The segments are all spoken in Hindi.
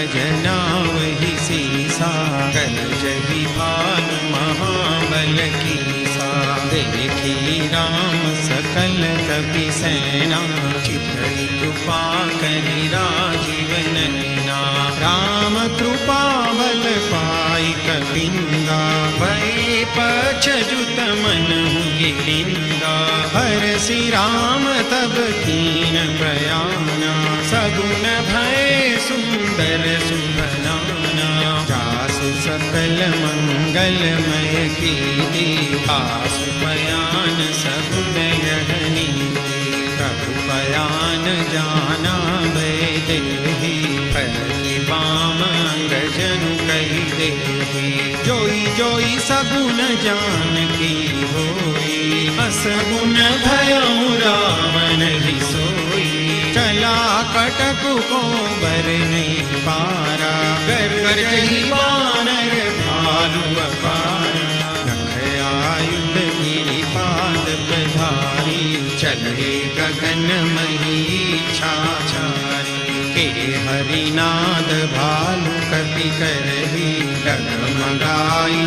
गजनावहि सीसा करजहि भानु महाबल कीसा। देखी राम सकल कपि सेना चितहि कृपा करि राजीव नैना। राम कृपा बल पाई कपिंगा भय पछजुत मनहु गिरिंगा। हरसि राम तब कीन बयाना सगुन भय सुंदर सुभनाना। जासु सकल मंगलमय कीर्ति आसु पयान सगुन यहनी। प्रभु पयान जाना भय देहि फलि बाम अंगजनु कहि देहि। जोई जोई सगुन जानकी होई असगुन भयउ रावण ही सोई। चला कटकु को बर नहीं पारा गरजहि वानर भालु अपारा। नख आयुध गिरिपाद प्रधारी चले गगन मही छाछारी। के हरिनाद भालु कपि करहि डगमगाई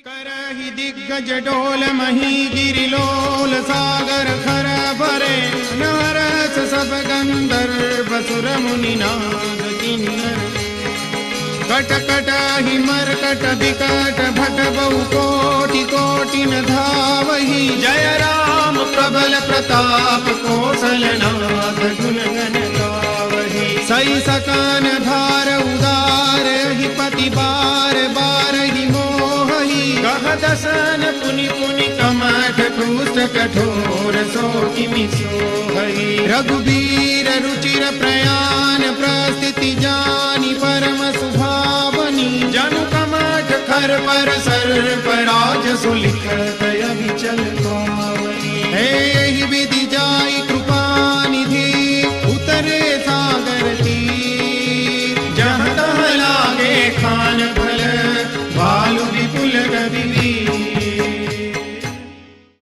करहि दिग्गज डोल मही गिरिलोल। सागर खर भरे नरस सब गंधर्व सुर मुनि नाग किन्नर। कट कट हि मरकट विकट भट बहु कोटि कोटि न धावहि। जय राम प्रबल प्रताप कौशलनाथ गुण गण गावहि। सई सकान धार उदार हि पति बार बार हि मोहि। कह दसन पुनि पुनि कमठ पुष्ट कठोर सो किमि सोहहि। रघुबीर रुचिर प्रयाण प्रस्थिति जानि परम सुभावनी। जनु कमठ खर पर सर्प राज सुलिख